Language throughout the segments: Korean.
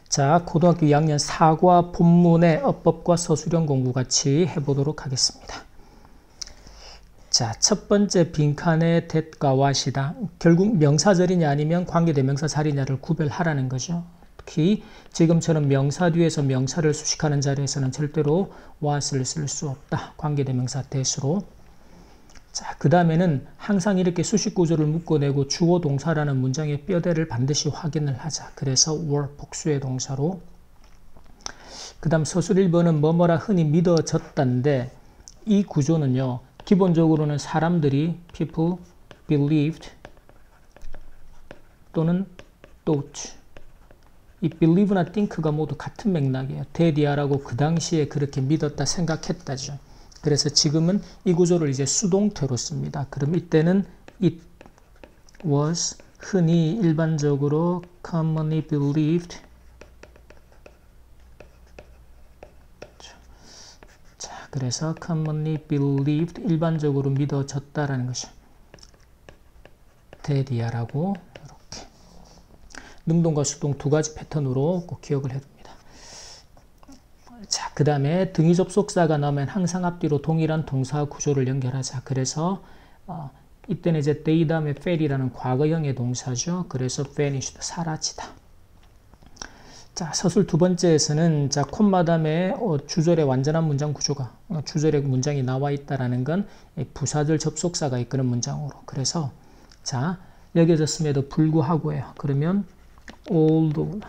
자, 고등학교 2학년 사과 본문의 어법과 서술형 공부 같이 해보도록 하겠습니다. 자, 첫 번째 빈칸의 that과 what이다. 결국 명사절이냐 아니면 관계대명사 자리냐를 구별하라는 거죠. 특히 지금처럼 명사 뒤에서 명사를 수식하는 자리에서는 절대로 what을 쓸 수 없다. 관계대명사 that으로. 자, 그 다음에는 항상 이렇게 수식 구조를 묶어내고 주어 동사라는 문장의 뼈대를 반드시 확인을 하자. 그래서 were 복수의 동사로. 그 다음 서술 1번은 뭐뭐라 흔히 믿어졌다인데 이 구조는요. 기본적으로는 사람들이 people believed 또는 thought. 이 believe나 think가 모두 같은 맥락이에요. 데디아라고 그 당시에 그렇게 믿었다 생각했다죠. 그래서 지금은 이 구조를 이제 수동태로 씁니다. 그럼 이때는 it was 흔히 일반적으로 commonly believed. 자, 그래서 commonly believed 일반적으로 믿어졌다라는 것이 데디아라고 이렇게 능동과 수동 두 가지 패턴으로 꼭 기억을 해둡니다. 자, 그 다음에 등위 접속사가 나오면 항상 앞뒤로 동일한 동사 구조를 연결하자. 그래서 이때는 이제 they 다음에 fail이라는 과거형의 동사죠. 그래서 vanished, 사라지다. 자, 서술 두 번째에서는 자, 콤마 다음에 주절의 완전한 문장 구조가 주절의 문장이 나와 있다라는 건 부사절 접속사가 이끄는 문장으로. 그래서 자, 여겨졌음에도 불구하고예요. 그러면 although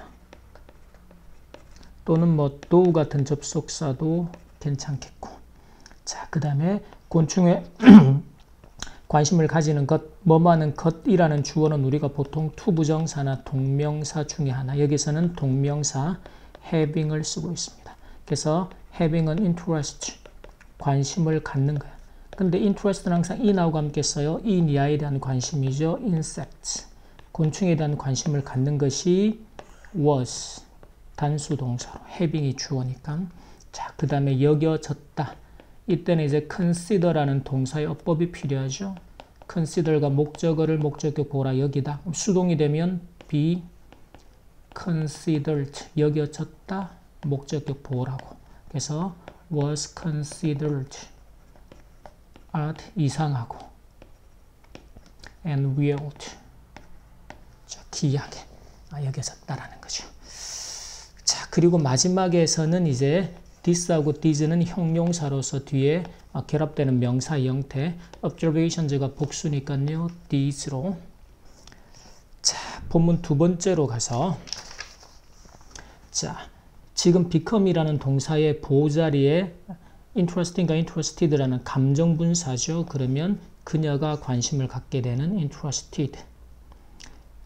또는 뭐 though 같은 접속사도 괜찮겠고. 자, 그 다음에 곤충에 관심을 가지는 것, 뭐뭐하는 것이라는 주어는 우리가 보통 투부정사나 동명사 중에 하나. 여기서는 동명사 having을 쓰고 있습니다. 그래서 having은 interest, 관심을 갖는 거야. 근데 interest는 항상 in하고 함께 써요. in이야에 대한 관심이죠. insects, 곤충에 대한 관심을 갖는 것이 was, 단수 동사로 having이 주어니까. 자, 그 다음에 여겨졌다. 이때는 이제 consider라는 동사의 어법이 필요하죠. consider가 목적어를 목적격 보라 여기다. 수동이 되면 be considered, 여겨졌다 목적격 보라고. 그래서 was considered odd, 이상하고 and weird, 기이하게 여겨졌다라는 거죠. 자, 그리고 마지막에서는 이제 this하고 this는 형용사로서 뒤에 결합되는 명사 형태, observations가 복수니까요. this로. 자, 본문 두 번째로 가서 자, 지금 become이라는 동사의 보자리에 interesting과 interested라는 감정분사죠. 그러면 그녀가 관심을 갖게 되는 interested.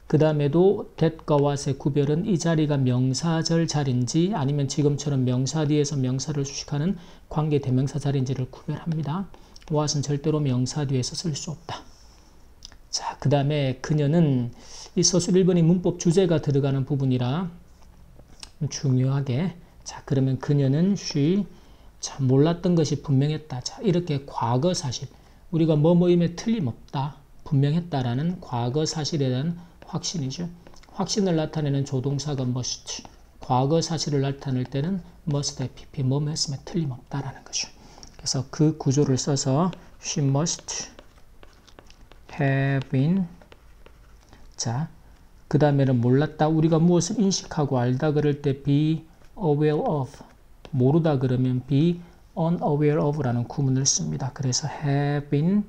그 다음에도 that과 what의 구별은 이 자리가 명사절 자리인지 아니면 지금처럼 명사 뒤에서 명사를 수식하는 관계 대명사 자리인지를 구별합니다. what은 절대로 명사 뒤에서 쓸 수 없다. 자, 그 다음에 그녀는 이 서술 1번이 문법 주제가 들어가는 부분이라 중요하게. 자, 그러면 그녀는 she, 자, 몰랐던 것이 분명했다. 자, 이렇게 과거 사실, 우리가 뭐뭐임에 틀림없다, 분명했다라는 과거 사실에 대한 확신이죠. 확신을 나타내는 조동사가 must, 과거 사실을 나타낼 때는 must have pp, 뭐뭐 했으면 틀림없다라는 거죠. 그래서 그 구조를 써서 she must have been. 자, 그 다음에는 몰랐다. 우리가 무엇을 인식하고 알다 그럴 때 be aware of, 모르다 그러면 be unaware of라는 구문을 씁니다. 그래서 have been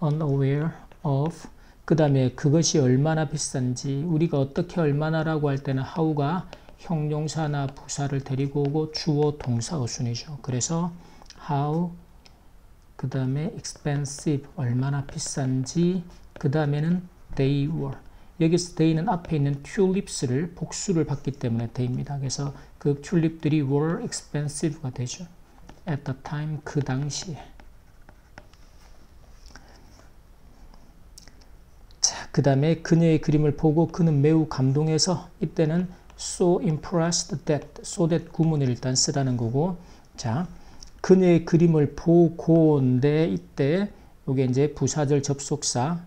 unaware of. 그 다음에 그것이 얼마나 비싼지, 우리가 어떻게 얼마나라고 할 때는 how가 형용사나 부사를 데리고 오고 주어 동사 어순이죠. 그래서 how, 그 다음에 expensive, 얼마나 비싼지, 그 다음에는 they were. 여기서 they는 앞에 있는 tulips를 복수를 받기 때문에 they입니다. 그래서 그 튤립들이 were expensive가 되죠. at the time, 그 당시에. 그 다음에 그녀의 그림을 보고 그는 매우 감동해서, 이때는 so impressed that, so that 구문을 일단 쓰라는 거고. 자, 그녀의 그림을 보고인데 이때 이게 이제 부사절 접속사,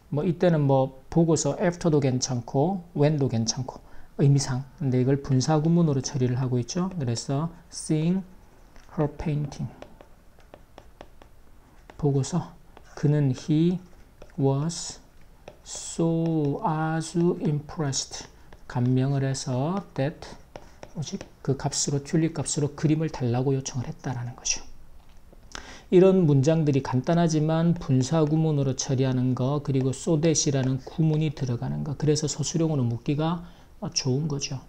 뭐 이때는 뭐 보고서 after도 괜찮고 when도 괜찮고, 의미상. 근데 이걸 분사 구문으로 처리를 하고 있죠. 그래서 seeing her painting. 보고서 그는 he was so 아주 impressed. 감명을 해서 that 그 값으로 튤립 값으로 그림을 달라고 요청을 했다라는 거죠. 이런 문장들이 간단하지만 분사 구문으로 처리하는 거 그리고 so that이라는 구문이 들어가는 거 그래서 서술형으로 묻기가 좋은 거죠.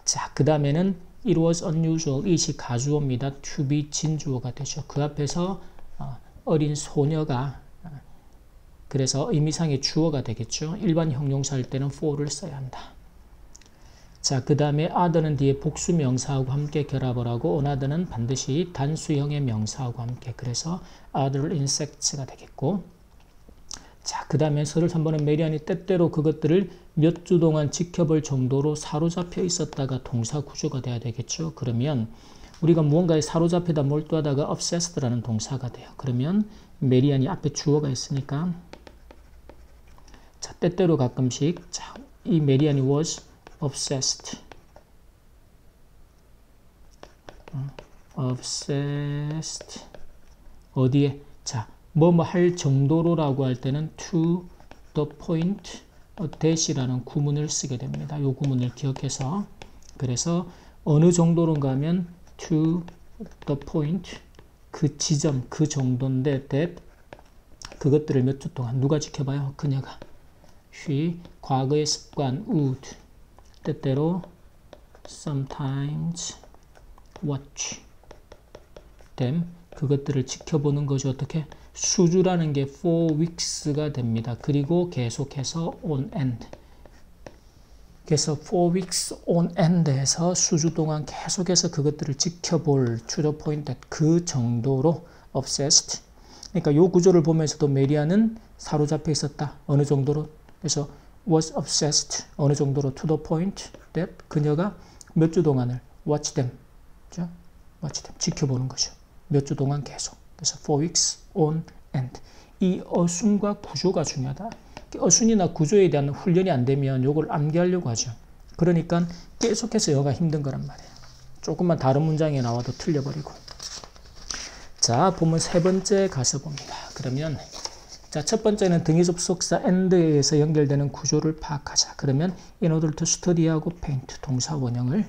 자, 그 다음에는 it was unusual 이시 가주어입니다. to be 진주어가 되죠. 그 앞에서 어린 소녀가 그래서 의미상의 주어가 되겠죠. 일반 형용사일 때는 for를 써야 한다. 자, 그 다음에 other는 뒤에 복수 명사하고 함께 결합을 하고 another는 반드시 단수형의 명사하고 함께 그래서 other insects가 되겠고 자, 그 다음에 33번은 메리안이 때때로 그것들을 몇 주 동안 지켜볼 정도로 사로잡혀 있었다가 동사 구조가 돼야 되겠죠. 그러면 우리가 무언가에 사로잡히다 몰두하다가 obsessed라는 동사가 돼요. 그러면 메리안이 앞에 주어가 있으니까 자, 때때로 가끔씩 자, 이 메리안이 was obsessed. obsessed. 어디에? 자, 뭐뭐 할 정도로라고 할 때는 to the point that이라는 구문을 쓰게 됩니다. 이 구문을 기억해서 그래서 어느 정도로인가 하면 to the point 그 지점, 그 정도인데 that 그것들을 몇 주 동안 누가 지켜봐요? 그녀가. she 과거의 습관 would 때때로 sometimes watch them 그것들을 지켜보는 것이 어떻게 수주라는 게 for weeks가 됩니다. 그리고 계속해서 on end 그래서 for weeks on end에서 수주 동안 계속해서 그것들을 지켜볼 to the point that 그 정도로 obsessed 그러니까 이 구조를 보면서도 메리아는 사로잡혀 있었다. 어느 정도로 그래서 was obsessed 어느 정도로 to the point that 그녀가 몇 주 동안을 watch them, 그렇죠? watch them 지켜보는 거죠. 몇 주 동안 계속. 그래서 for weeks on end. 이 어순과 구조가 중요하다. 어순이나 구조에 대한 훈련이 안 되면 이걸 암기하려고 하죠. 그러니까 계속해서 영어가 힘든 거란 말이에요. 조금만 다른 문장에 나와도 틀려버리고. 자, 보면 세 번째 가서 봅니다. 그러면 자, 첫 번째는 등위 접속사 and에서 연결되는 구조를 파악하자. 그러면 in order to study하고 paint 동사 원형을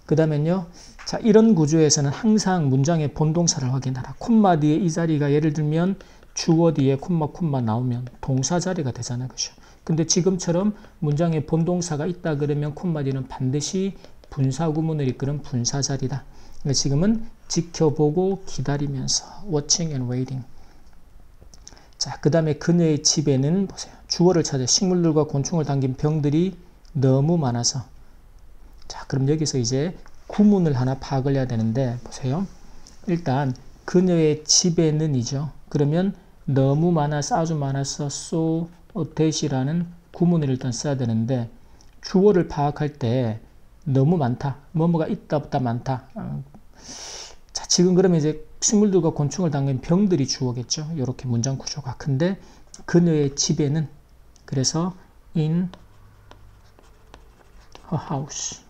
그 다음엔요. 자, 이런 구조에서는 항상 문장의 본동사를 확인하라. 콤마 뒤에 이 자리가 예를 들면 주어 뒤에 콤마 나오면 동사 자리가 되잖아요. 그죠? 근데 지금처럼 문장에 본동사가 있다 그러면 콤마 뒤는 반드시 분사 구문을 이끄는 분사 자리다. 그러니까 지금은 지켜보고 기다리면서 watching and waiting. 자, 그 다음에 그녀의 집에는 보세요. 주어를 찾아 식물들과 곤충을 담긴 병들이 너무 많아서 자, 그럼 여기서 이제 구문을 하나 파악을 해야 되는데 보세요. 일단 그녀의 집에는 이죠. 그러면 너무 많아서 아주 많아서 so that이라는 구문을 일단 써야 되는데 주어를 파악할 때 너무 많다. 뭐뭐가 있다 없다 많다. 자, 지금 그러면 이제 식물들과 곤충을 담긴 병들이 주어겠죠. 이렇게 문장 구조가. 근데 그녀의 집에는 그래서 in her house.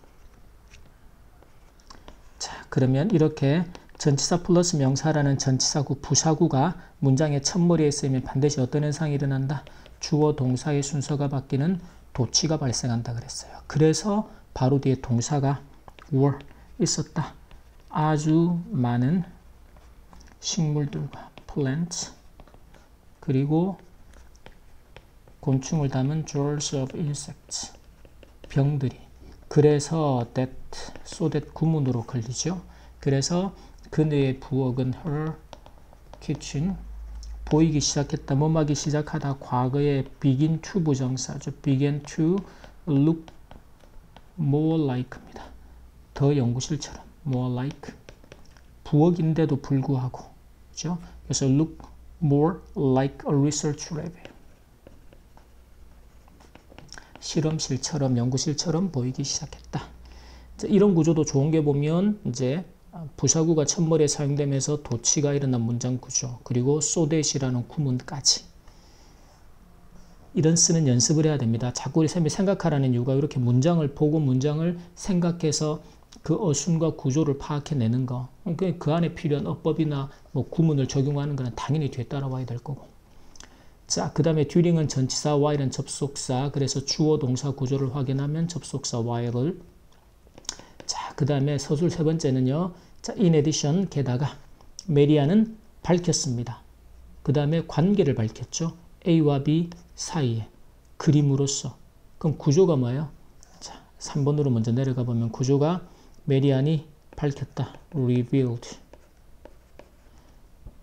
자, 그러면 이렇게 전치사 플러스 명사라는 전치사구, 부사구가 문장의 첫머리에 쓰이면 반드시 어떤 현상이 일어난다? 주어 동사의 순서가 바뀌는 도치가 발생한다 그랬어요. 그래서 바로 뒤에 동사가 were 있었다. 아주 많은 식물들과 plants 그리고 곤충을 담은 droves of insects 병들이 그래서 that, so that 구문으로 걸리죠. 그래서 그녀의 부엌은 her kitchen 보이기 시작했다. 뭐하기 시작하다 과거의 begin to 부정사죠. began to look more like입니다. 더 연구실처럼 more like 부엌인데도 불구하고 그렇죠? 그래서 look more like a research lab이에요. 실험실처럼 연구실처럼 보이기 시작했다. 이런 구조도 좋은 게 보면 이제 부사구가 첫머리에 사용되면서 도치가 일어난 문장 구조 그리고 so that이라는 구문까지 이런 쓰는 연습을 해야 됩니다. 자꾸 우리 쌤이 생각하라는 이유가 이렇게 문장을 보고 문장을 생각해서 그 어순과 구조를 파악해내는 거. 그 안에 필요한 어법이나 뭐 구문을 적용하는 거는 당연히 뒤에 따라와야 될 거고. 자, 그 다음에 during은 전치사, while은 접속사. 그래서 주어 동사 구조를 확인하면 접속사 while을. 자, 그 다음에 서술 세 번째는요. 자, in addition, 게다가 메리아는 밝혔습니다. 그 다음에 관계를 밝혔죠. A와 B 사이에 그림으로써. 그럼 구조가 뭐예요? 자, 3번으로 먼저 내려가 보면 구조가 메리안이 밝혔다. revealed.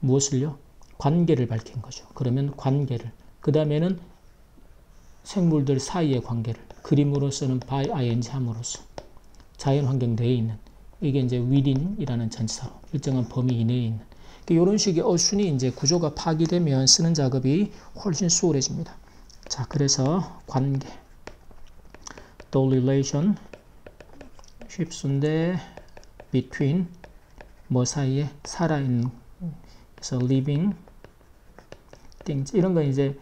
무엇을요? 관계를 밝힌 거죠. 그러면 관계를. 그 다음에는 생물들 사이의 관계를. 그림으로서는 by ing 함으로써. 자연환경 내에 있는. 이게 이제 within이라는 전치사로 일정한 범위 이내에 있는. 이런 식의 어순이 이제 구조가 파기되면 쓰는 작업이 훨씬 수월해집니다. 자, 그래서 관계. The relation 쉽순데 between 뭐 사이에 살아있는. 그래서 living things. 이런 건 이제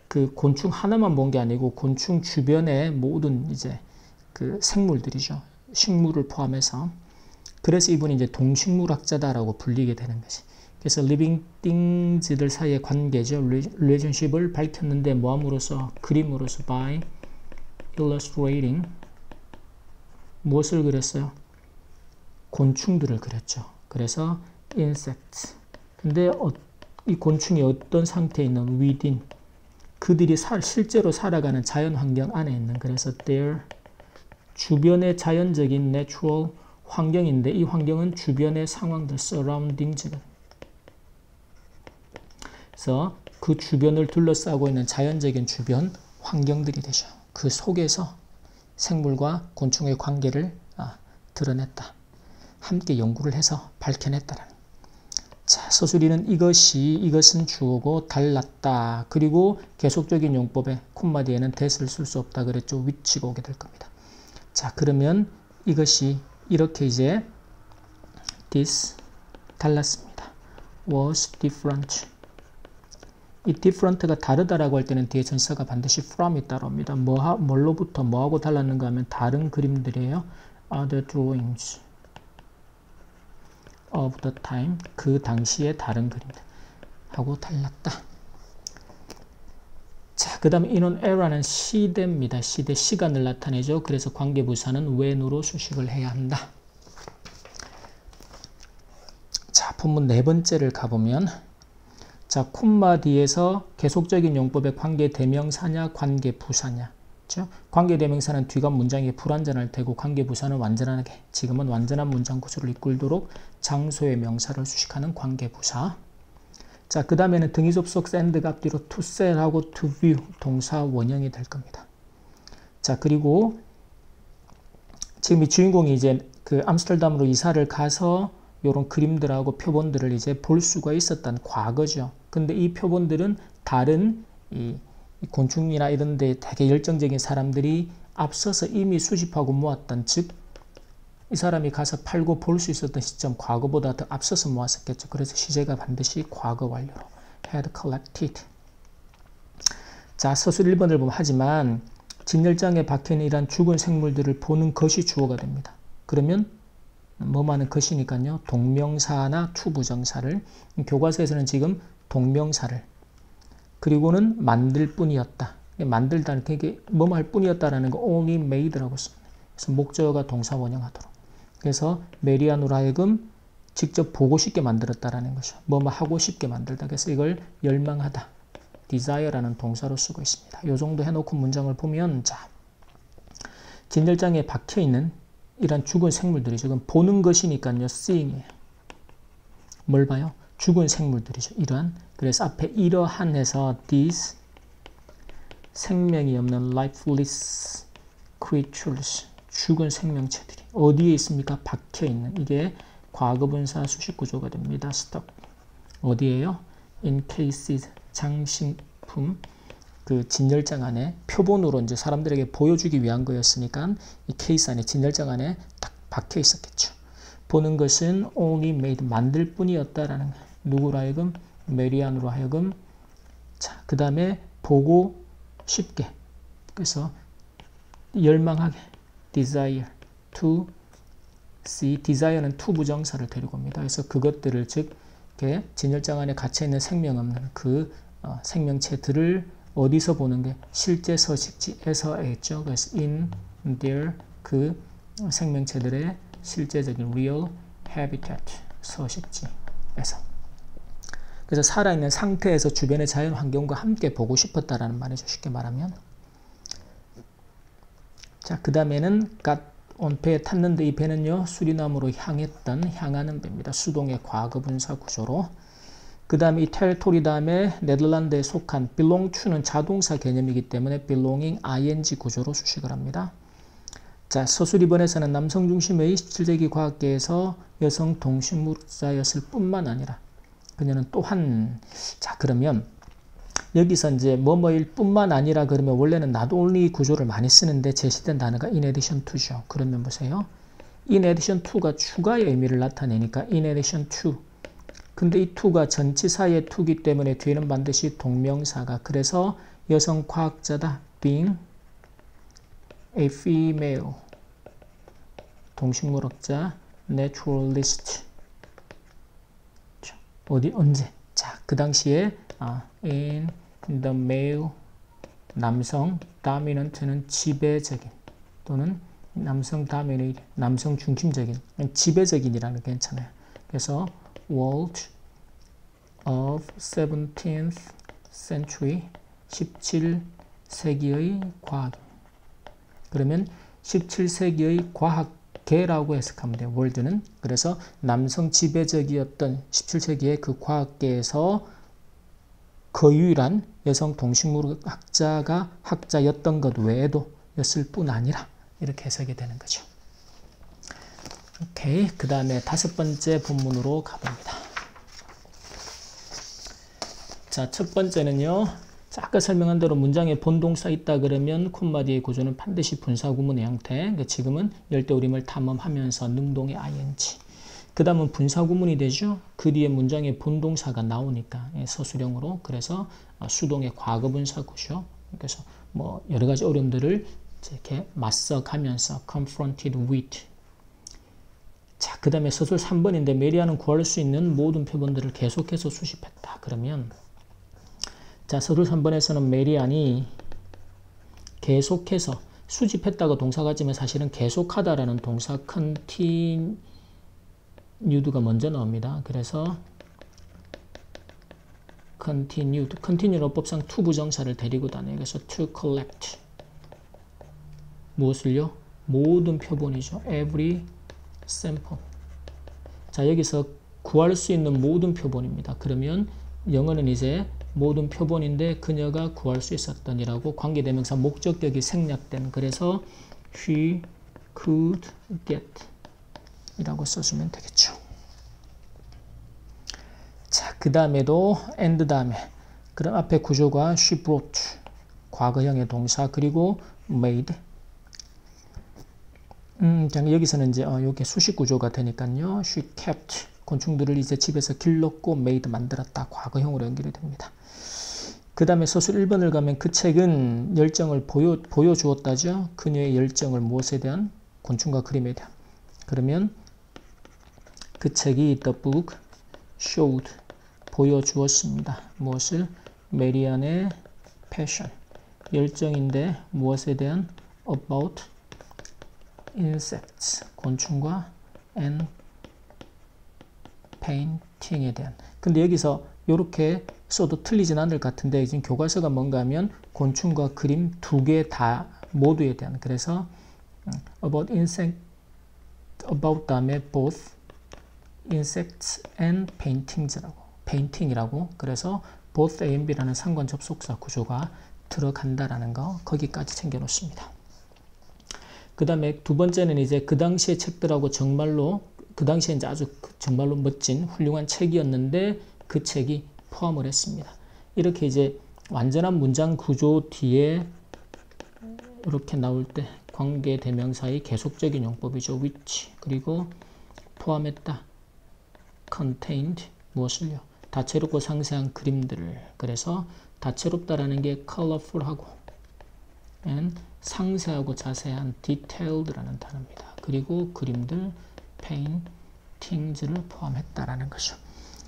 그 곤충 하나만 본 게 아니고 곤충 주변의 모든 이제 그 생물들이죠. 식물을 포함해서. 그래서 이분이 이제 동식물학자다라고 불리게 되는 거지. 그래서 living things들 사이의 관계죠. relationship을 밝혔는데 뭐함으로써? 그림으로써 by illustrating. 무엇을 그렸어요? 곤충들을 그렸죠. 그래서 insects. 근데 이 곤충이 어떤 상태에 있는 within. 그들이 실제로 살아가는 자연환경 안에 있는. 그래서 their 주변의 자연적인 natural 환경인데 이 환경은 주변의 상황들 surroundings가. 그래서 그 주변을 둘러싸고 있는 자연적인 주변 환경들이 되죠. 그 속에서 생물과 곤충의 관계를 드러냈다. 함께 연구를 해서 밝혀냈다라는. 자, 서술이는 이것은 주어고 달랐다. 그리고 계속적인 용법에 콤마 뒤에는 that을 쓸 수 없다 그랬죠. which가 오게 될 겁니다. 자, 그러면 이것이 이렇게 이제 this 달랐습니다. was different. 이 different가 다르다라고 할 때는 뒤에 전치사가 반드시 from이 따라옵니다. 뭘로부터 뭐하고 달랐는가 하면 다른 그림들이에요. other drawings of the time. 그 당시의 다른 그림들 하고 달랐다. 자, 그 다음에 in an era는 시대입니다. 시대, 시간을 나타내죠. 그래서 관계부사는 when으로 수식을 해야 한다. 자, 본문 네 번째를 가보면 자, 콤마 뒤에서 계속적인 용법의 관계 대명사냐 관계 부사냐. 그렇죠? 관계 대명사는 뒤가 문장이 불완전할 테고 관계 부사는 완전하게 지금은 완전한 문장 구조를 이끌도록 장소의 명사를 수식하는 관계 부사. 자, 그 다음에는 등위 접속 send가 앞뒤로 to send하고 to view 동사 원형이 될 겁니다. 자, 그리고 지금 이 주인공이 이제 그 암스테르담으로 이사를 가서 이런 그림들하고 표본들을 이제 볼 수가 있었던 과거죠. 근데 이 표본들은 다른 이 곤충이나 이런 데 되게 열정적인 사람들이 앞서서 이미 수집하고 모았던, 즉 이 사람이 가서 팔고 볼 수 있었던 시점 과거보다 더 앞서서 모았었겠죠. 그래서 시제가 반드시 과거 완료로 had collected. 자, 서술 1번을 보면 하지만 진열장에 박혀있는 이런 죽은 생물들을 보는 것이 주어가 됩니다. 그러면 뭐만은 것이니까요. 동명사나 투부정사를, 교과서에서는 지금 동명사를, 그리고는 만들 뿐이었다. 만들다는 게 뭐뭐 할 뿐이었다라는 거 only made라고 씁니다. 그래서 목적어가 동사 원형하도록. 그래서 메리안으로 하여금 직접 보고 싶게 만들었다라는 거죠. 뭐뭐 하고 싶게 만들다. 그래서 이걸 열망하다. desire라는 동사로 쓰고 있습니다. 이 정도 해놓고 문장을 보면, 자, 진열장에 박혀있는 이런 죽은 생물들이 지금 보는 것이니까요. seeing이에요. 뭘 봐요? 죽은 생물들이죠. 이러한. 그래서 앞에 이러한 해서 these 생명이 없는 lifeless creatures 죽은 생명체들이 어디에 있습니까? 박혀있는. 이게 과거분사 수식구조가 됩니다. stuck. 어디에요? in cases 장식품 그 진열장 안에 표본으로 이제 사람들에게 보여주기 위한 거였으니까 이 케이스 안에 진열장 안에 딱 박혀 있었겠죠. 보는 것은 only made 만들 뿐이었다라는 누구로 하여금 메리안으로 하여금. 자, 그 다음에 보고 쉽게. 그래서 열망하게. desire to see. desire는 to 부정사를 데리고 옵니다. 그래서 그것들을 즉 이렇게 진열장 안에 갇혀 있는 생명 없는 그 생명체들을 어디서 보는 게 실제 서식지에서 했죠. 그래서 in their 그 생명체들의 실제적인 real habitat 서식지에서. 그래서 살아있는 상태에서 주변의 자연 환경과 함께 보고 싶었다라는 말이죠. 쉽게 말하면. 자, 그 다음에는 got on 배에 탔는데 이 배는요 수리남으로 향하는 배입니다. 수동의 과거분사 구조로. 그 다음에 이 territory 다음에 네덜란드에 속한 belong to는 자동사 개념이기 때문에 belonging ing 구조로 수식을 합니다. 자, 서술 2번에서는 남성 중심의 17세기 과학계에서 여성 동식물자였을 뿐만 아니라 그녀는 또한. 자, 그러면 여기서 이제 뭐뭐일 뿐만 아니라 그러면 원래는 not only 구조를 많이 쓰는데 제시된 단어가 in addition to죠. 그러면 보세요. in addition to가 추가의 의미를 나타내니까 in addition to. 근데 이 to가 전치사의 to이기 때문에 뒤에는 반드시 동명사가. 그래서 여성 과학자다. being a female. 동식물학자 naturalist. 어디 언제? 자, 그 당시에 in the male 남성 dominant는 지배적인 또는 남성 dominate 남성 중심적인 지배적인이라는 게 괜찮아요. 그래서 world of 17th century 17세기의 과학. 그러면 17세기의 과학계라고 해석하면 돼요. 월드는. 그래서 남성 지배적이었던 17세기의 그 과학계에서 그 유일한 여성 동식물학자였던 것 외에도 였을 뿐 아니라 이렇게 해석이 되는 거죠. 오케이. 그 다음에 5번째 본문으로 가봅니다. 자, 첫 번째는요. 자, 아까 설명한 대로 문장에 본동사 있다 그러면 콤마 뒤의 구조는 반드시 분사구문의 형태. 지금은 열대우림을 탐험하면서 능동의 ing. 그 다음은 분사구문이 되죠. 그 뒤에 문장에 본동사가 나오니까 서술형으로. 그래서 수동의 과거분사구죠. 그래서 뭐 여러 가지 어려움들을 이렇게 맞서가면서 confronted with. 자, 그 다음에 서술 3번인데 메리아는 구할 수 있는 모든 표본들을 계속해서 수집했다. 그러면 자, 서술 3번에서는 메리안이 계속해서 수집했다가 동사가 지면 사실은 계속하다라는 동사 continued가 먼저 나옵니다. 그래서 continue 어법상 to 부정사를 데리고 다녀요. 그래서 to collect 무엇을요? 모든 표본이죠. every sample. 자, 여기서 구할 수 있는 모든 표본입니다. 그러면 영어는 이제 모든 표본인데 그녀가 구할 수 있었던이라고 관계대명사 목적격이 생략된. 그래서 she could get 이라고 써주면 되겠죠. 자, 그 다음에도 and 다음에 그럼 앞에 구조가 she brought 과거형의 동사 그리고 made. 여기서는 이제 이게 수식 구조가 되니까요. she kept 곤충들을 이제 집에서 길렀고 made 만들었다. 과거형으로 연결이 됩니다. 그 다음에 서술 1번을 가면 그 책은 열정을 보여주었다죠. 그녀의 열정을 무엇에 대한? 곤충과 그림에 대한. 그러면 그 책이 the book showed 보여주었습니다. 무엇을? 메리안의 passion 열정인데 무엇에 대한? about insects 곤충과 and painting에 대한. 근데 여기서 이렇게 써도 틀리진 않을 것 같은데 지금 교과서가 뭔가 하면 곤충과 그림 두 개 다 모두에 대한. 그래서 about insect about 다음에 both insects and painting이라고. 그래서 both A and B라는 상관 접속사 구조가 들어간다라는 거 거기까지 챙겨 놓습니다. 그 다음에 두 번째는 이제 그 당시의 책들하고 정말로 그 당시에 이제 아주 정말로 멋진 훌륭한 책이었는데 그 책이 포함을 했습니다. 이렇게 이제 완전한 문장 구조 뒤에 이렇게 나올 때 관계 대명사의 계속적인 용법이죠. which 그리고 포함했다. contained 무엇을요? 다채롭고 상세한 그림들을. 그래서 다채롭다라는 게 colorful하고 and 상세하고 자세한 detailed라는 단어입니다. 그리고 그림들 paintings를 포함했다라는 거죠.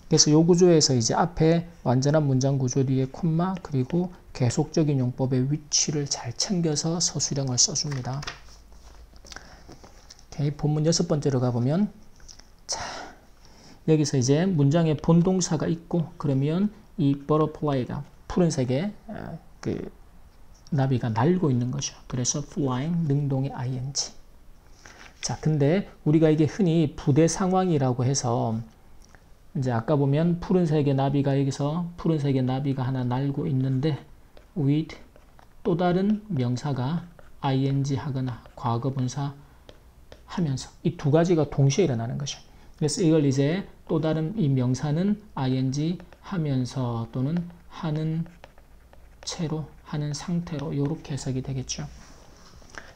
그래서 이 구조에서 이제 앞에 완전한 문장 구조 뒤에 콤마 그리고 계속적인 용법의 위치를 잘 챙겨서 서술형을 써줍니다. 오케이, 본문 6번째로 가보면 자 여기서 이제 문장에 본동사가 있고 그러면 이 butterfly가 푸른색의 그 나비가 날고 있는 거죠. 그래서 flying 능동의 ing. 자 근데 우리가 이게 흔히 부대 상황이라고 해서 이제 아까 보면 푸른색의 나비가 여기서 푸른색의 나비가 하나 날고 있는데 with 또 다른 명사가 ing 하거나 과거분사 하면서 이 두 가지가 동시에 일어나는 거죠. 그래서 이걸 이제 또 다른 이 명사는 ing 하면서 또는 하는 채로 하는 상태로 이렇게 해석이 되겠죠.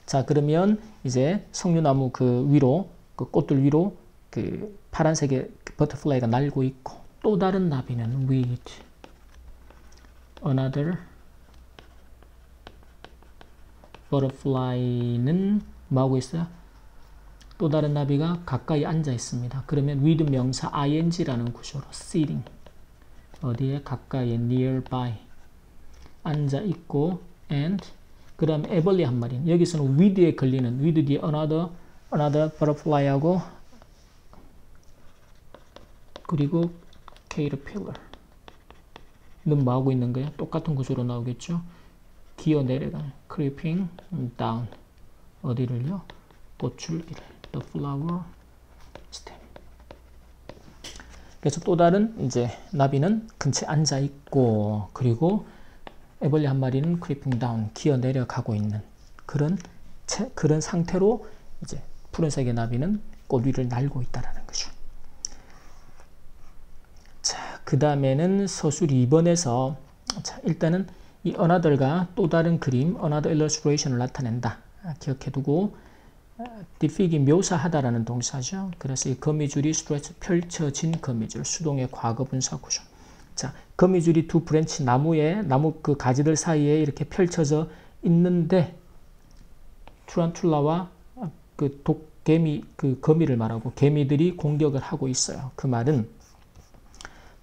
자 그러면 이제 석류나무 그 위로 그 꽃들 위로 그 파란색의 버터플라이가 날고 있고 또 다른 나비는 with another butterfly는 뭐하고 있어요? 또 다른 나비가 가까이 앉아 있습니다. 그러면 with 명사 ing라는 구조로 sitting 어디에 가까이에 nearby 앉아 있고 and 그 다음 애벌레 한 마리 여기서는 with에 걸리는 with 뒤에 another butterfly하고 그리고 caterpillar는 뭐하고 있는 거예요? 똑같은 구조로 나오겠죠. 기어 내려가는 creeping down 어디를요? 꽃줄기를 the flower stem. 그래서 또 다른 이제 나비는 근처에 앉아 있고 그리고 애벌레 한 마리는 creeping down 기어 내려가고 있는 그런 상태로 이제 푸른색의 나비는 꽃 위를 날고 있다라는 거죠. 자, 그 다음에는 서술 2번에서 자, 일단은 이 another가 또 다른 그림, another illustration을 나타낸다. 기억해두고 depict이 묘사하다라는 동사죠. 그래서 이 거미줄이 stretch 펼쳐진 거미줄, 수동의 과거분사 구조. 자, 거미줄이 두 브랜치 나무 그 가지들 사이에 이렇게 펼쳐져 있는데 투란툴라와 그 독개미 그 거미를 말하고 개미들이 공격을 하고 있어요. 그 말은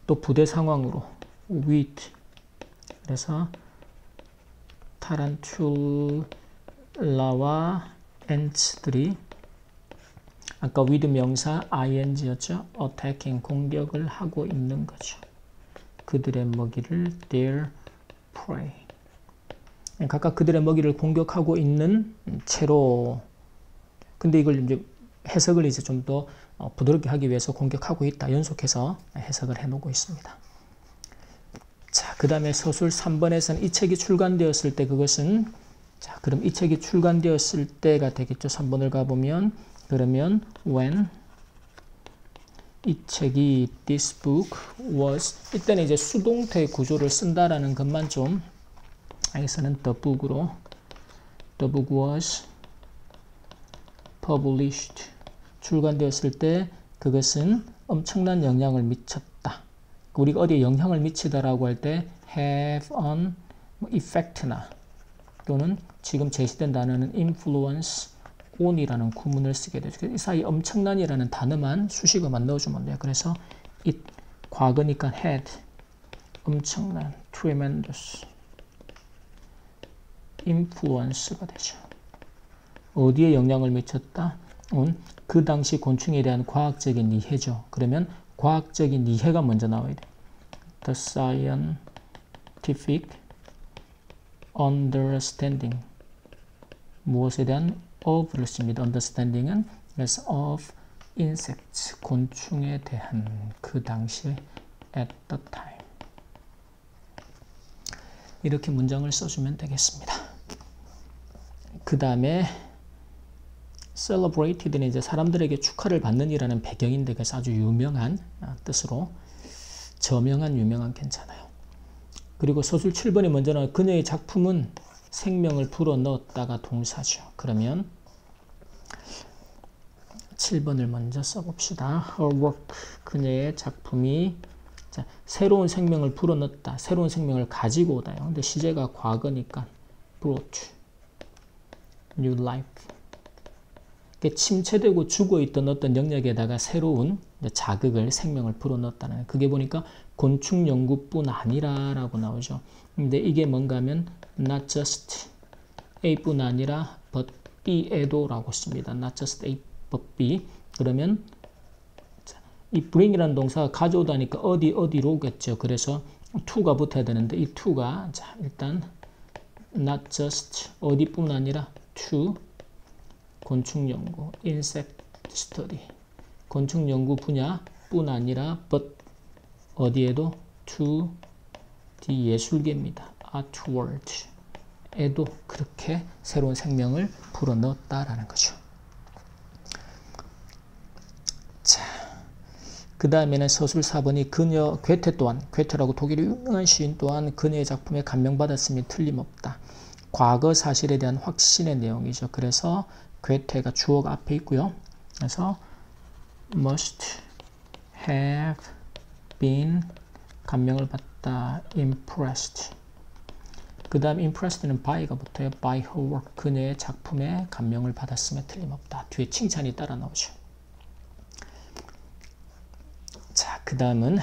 또 부대 상황으로 with 그래서 타란툴라와 엔츠들이 아까 with 명사 ing였죠. attacking 공격을 하고 있는 거죠. 그들의 먹이를 their prey 각각 그들의 먹이를 공격하고 있는 채로 근데 이걸 이제 해석을 이제 좀 더 부드럽게 하기 위해서 공격하고 있다. 연속해서 해석을 해놓고 있습니다. 자, 그 다음에 서술 3번에서는 이 책이 출간되었을 때 그것은 자, 그럼 이 책이 출간되었을 때가 되겠죠. 3번을 가보면 그러면 when 이 책이 this book was 이때는 이제 수동태 구조를 쓴다라는 것만 좀 여기서는 the book으로 the book was published 출간되었을 때 그것은 엄청난 영향을 미쳤다. 우리가 어디에 영향을 미치다라고 할 때 have an effect나 또는 지금 제시된 단어는 influence on이라는 구문을 쓰게 되죠. 이 사이 엄청난이라는 단어만 수식어만 넣어주면 돼요. 그래서 it 과거니까 had 엄청난 tremendous influence가 되죠. 어디에 영향을 미쳤다? 그 당시 곤충에 대한 과학적인 이해죠. 그러면 과학적인 이해가 먼저 나와야 돼. The scientific understanding 무엇에 대한 of를 씁니다. understanding은 그래서 of insects 곤충에 대한 그 당시에 at the time 이렇게 문장을 써주면 되겠습니다. 그 다음에 celebrated는 이제 사람들에게 축하를 받는 이라는 배경인데 그래서 아주 유명한 뜻으로 저명한 유명한 괜찮아요. 그리고 서술 7번이 먼저 나와 그녀의 작품은 생명을 불어넣었다가 동사죠. 그러면 7번을 먼저 써봅시다. Her work 그녀의 작품이 자, 새로운 생명을 불어넣었다. 새로운 생명을 가지고 오다요. 근데 시제가 과거니까 brought new life. 침체되고 죽어있던 어떤 영역에다가 새로운 자극을, 생명을 불어넣었다는, 그게 보니까 곤충 연구뿐 아니라 라고 나오죠. 근데 이게 뭔가 하면 not just A뿐 아니라 but B에도 라고 씁니다. not just A but B. 그러면 이 bring이라는 동사가 가져오다니까 어디로 오겠죠. 그래서 to가 붙어야 되는데 이 to가 자 일단 not just 어디뿐 아니라 to 곤충 연구 insect study 곤충 연구 분야뿐 아니라 but 어디에도 to the 예술계입니다. artworld 에도 그렇게 새로운 생명을 불어넣었다라는 거죠. 자, 그 다음에는 서술 4번이 그녀, 괴테 또한, 괴테라고 독일의 유명한 시인 또한 그녀의 작품에 감명받았음이 틀림없다. 과거 사실에 대한 확신의 내용이죠. 그래서 괴테가 주어가 앞에 있고요. 그래서 must have been 감명을 받다, impressed. 그 다음 impressed는 by가 붙어요. by her work. 그녀의 작품에 감명을 받았음에 틀림없다. 뒤에 칭찬이 따라 나오죠. 자, 그 다음은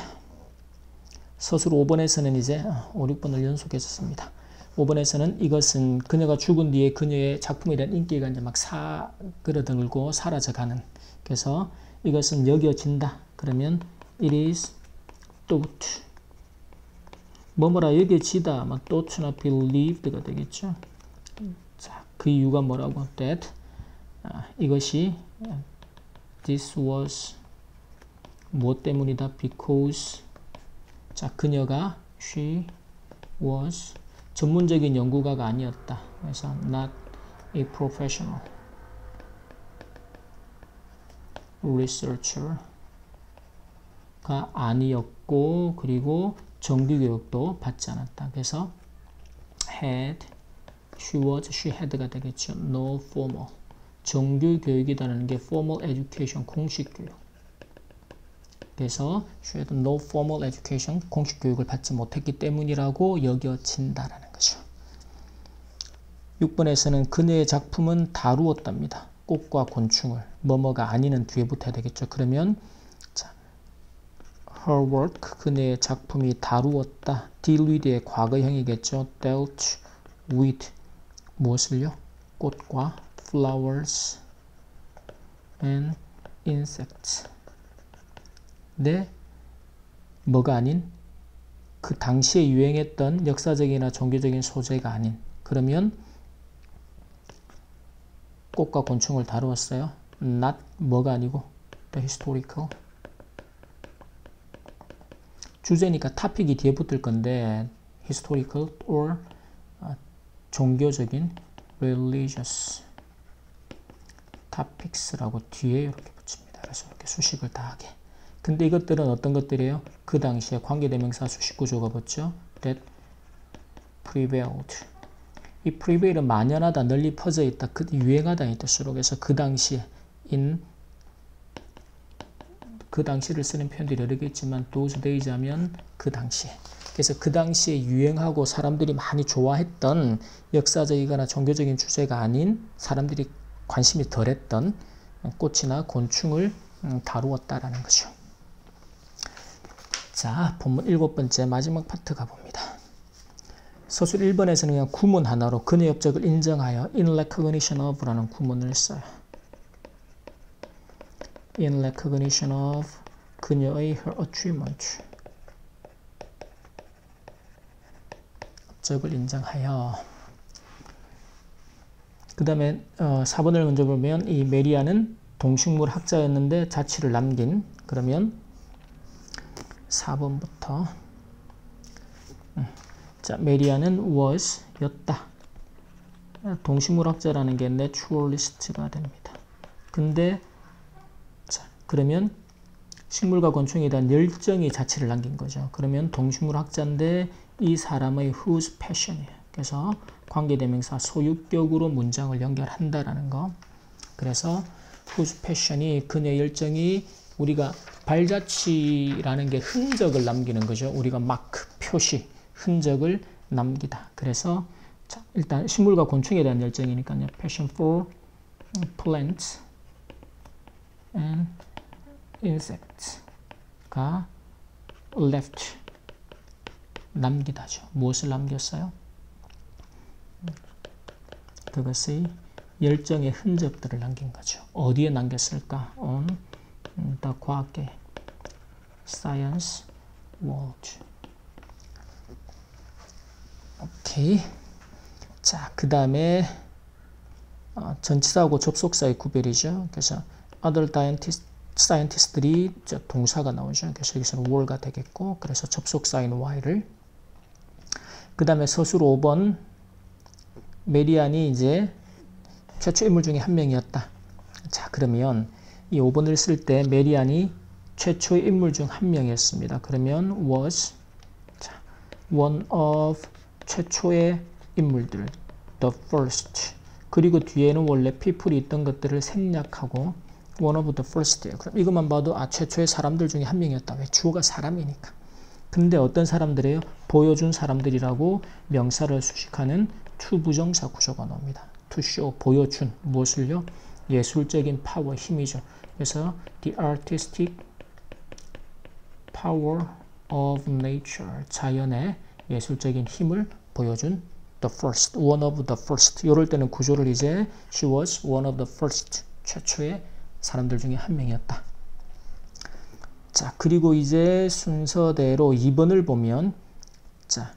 서술 5번에서는 이제 5, 6번을 연속해서 씁니다. 5번에서는 이것은 그녀가 죽은 뒤에 그녀의 작품에 대한 인기가 이제 막 사그러들고 사라져가는. 그래서 이것은 여겨진다. 그러면 it is thought. 뭐뭐라 여겨지다. 막 thought나 believed가 되겠죠. 자, 그 이유가 뭐라고? that 이것이 this was 무엇 때문이다? because 자, 그녀가 she was 전문적인 연구가가 아니었다. 그래서 not a professional researcher가 아니었고 그리고 정규교육도 받지 않았다. 그래서 she had가 되겠죠. no formal 정규교육이라는 게 formal education 공식교육. 그래서 she had no formal education 공식 교육을 받지 못했기 때문이라고 여겨진다라는 거죠. 6번에서는 그녀의 작품은 다루었답니다. 꽃과 곤충을 뭐뭐가 아니는 뒤에 붙어야 되겠죠. 그러면 자, her work 그녀의 작품이 다루었다. deal with의 과거형이겠죠. dealt with 무엇을요? 꽃과 flowers and insects. 네, 뭐가 아닌 그 당시에 유행했던 역사적이나 종교적인 소재가 아닌 그러면 꽃과 곤충을 다루었어요. not 뭐가 아니고 the historical 주제니까 to픽이 뒤에 붙을 건데 historical or 종교적인 religious topics라고 뒤에 이렇게 붙입니다. 그래서 이렇게 수식을 다하게. 근데 이것들은 어떤 것들이에요? 그 당시에 관계대명사 수식 구조가 붙죠. that prevailed. 이 prevail은 만연하다, 널리 퍼져 있다, 유행하다는 뜻으로. 그래서 그 당시에 그 당시를 쓰는 표현들이 여러 개 있지만 those days 하면 그 당시에. 그래서 그 당시에 유행하고 사람들이 많이 좋아했던 역사적이거나 종교적인 주제가 아닌 사람들이 관심이 덜했던 꽃이나 곤충을 다루었다라는 거죠. 자, 본문 7번째 마지막 파트 가봅니다. 서술 1번에서는 그냥 구문 하나로 그녀의 업적을 인정하여 in recognition of라는 구문을 써요. in recognition of 그녀의 her achievement 업적을 인정하여. 그 다음에 4번을 먼저 보면 이 메리아는 동식물 학자였는데 자취를 남긴. 그러면 4번부터 자, 메리아는 was 였다. 동식물학자라는 게 naturalist가 됩니다. 근데 자, 그러면 식물과 곤충에 대한 열정이 자취를 남긴 거죠. 그러면 동식물학자인데 이 사람의 whose passion이에요. 그래서 관계대명사 소유격으로 문장을 연결한다라는 거. 그래서 whose passion이 그녀의 열정이 우리가 발자취라는 게 흔적을 남기는 거죠. 우리가 마크, 표시, 흔적을 남기다. 그래서 자, 일단 식물과 곤충에 대한 열정이니까요. passion for plants and insects가 left 남기다죠. 무엇을 남겼어요? 그것의 열정의 흔적들을 남긴 거죠. 어디에 남겼을까? on the 과학계 science world. 오케이. 자, 그 다음에 전치사하고 접속사의 구별이죠. 그래서 other scientist들이 동사가 나오죠. 그래서 여기서는 were가 되겠고, 그래서 접속사인 y를. 그 다음에 서술 5번 메리안이 이제 최초 인물 중에 한 명이었다. 자, 그러면 이 5번을 쓸 때 메리안이 최초의 인물 중 한 명이었습니다. 그러면 was 자, one of 최초의 인물들 the first. 그리고 뒤에는 원래 people이 있던 것들을 생략하고 one of the first예요. 그럼 이것만 봐도 최초의 사람들 중에 한 명이었다. 왜? 주어가 사람이니까. 근데 어떤 사람들이에요? 보여준 사람들이라고 명사를 수식하는 to 부정사 구조가 나옵니다. to show, 보여준. 무엇을요? 예술적인 파워, 힘이죠. 그래서 the artistic power of nature, 자연의 예술적인 힘을 보여준 the first, one of the first. 이럴 때는 구조를 이제 she was one of the first, 최초의 사람들 중에 한 명이었다. 자, 그리고 이제 순서대로 2번을 보면 자,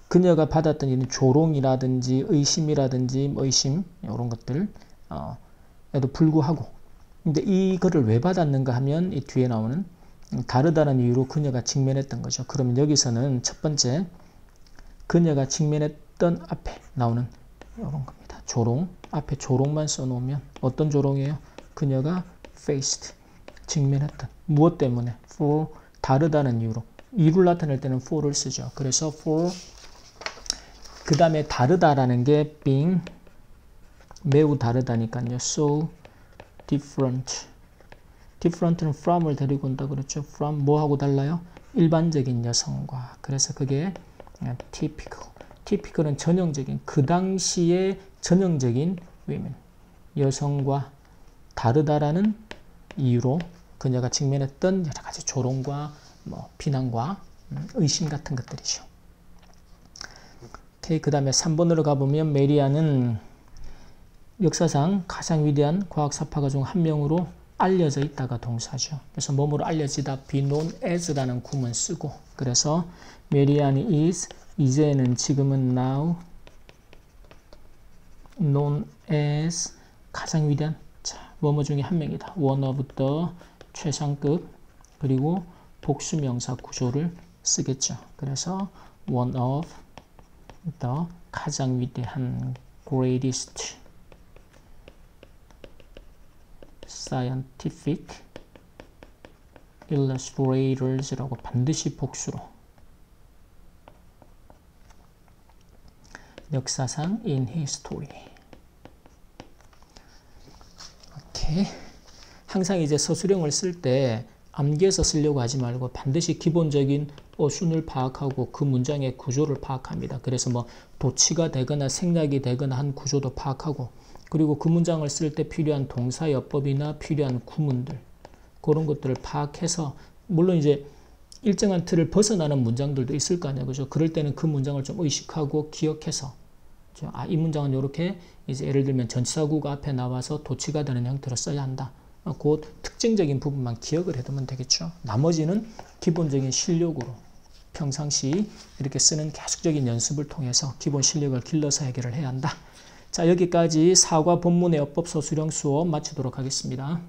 그녀가 받았던 이런 조롱이라든지 의심이라든지 의심 이런 것들 에도 불구하고 근데 이거를 왜 받았는가 하면 이 뒤에 나오는 다르다는 이유로 그녀가 직면했던 거죠. 그러면 여기서는 첫 번째 그녀가 직면했던 앞에 나오는 이런 겁니다. 조롱. 앞에 조롱만 써놓으면 어떤 조롱이에요? 그녀가 faced, 직면했던. 무엇 때문에? for, 다르다는 이유로. 이유를 나타낼 때는 for를 쓰죠. 그래서 for, 그 다음에 다르다라는 게 being, 매우 다르다니까요. so different. different는 from을 데리고 온다 그랬죠. from 뭐하고 달라요? 일반적인 여성과. 그래서 그게 typical. typical은 전형적인, 그 당시의 전형적인 women, 여성과 다르다라는 이유로 그녀가 직면했던 여러 가지 조롱과 비난과 의심 같은 것들이죠. 오케이, 그 다음에 3번으로 가보면 메리안은 역사상 가장 위대한 과학사파가 중 한 명으로 알려져 있다가 동사죠. 그래서 몸으로 알려지다 be known as라는 구문 쓰고 그래서 메리안이 is 이제는 지금은 now known as 가장 위대한 뭐뭐 중에 한 명이다. one of the 최상급 그리고 복수명사 구조를 쓰겠죠. 그래서 one of the 가장 위대한 greatest scientific illustrators 라고 반드시 복수로 역사상 in history. 오케이. 항상 이제 서술형을 쓸 때 암기해서 쓰려고 하지 말고 반드시 기본적인 순을 파악하고 그 문장의 구조를 파악합니다. 그래서 뭐 도치가 되거나 생략이 되거나 한 구조도 파악하고 그리고 그 문장을 쓸 때 필요한 동사여법이나 필요한 구문들 그런 것들을 파악해서 물론 이제 일정한 틀을 벗어나는 문장들도 있을 거 아니에요. 그죠? 그럴 때는 그 문장을 좀 의식하고 기억해서 이 문장은 이렇게 이제 예를 들면 전치사구가 앞에 나와서 도치가 되는 형태로 써야 한다. 그 특징적인 부분만 기억을 해두면 되겠죠. 나머지는 기본적인 실력으로 평상시 이렇게 쓰는 계속적인 연습을 통해서 기본 실력을 길러서 해결을 해야 한다. 자, 여기까지 사과 본문의 어법 서술형 수업 마치도록 하겠습니다.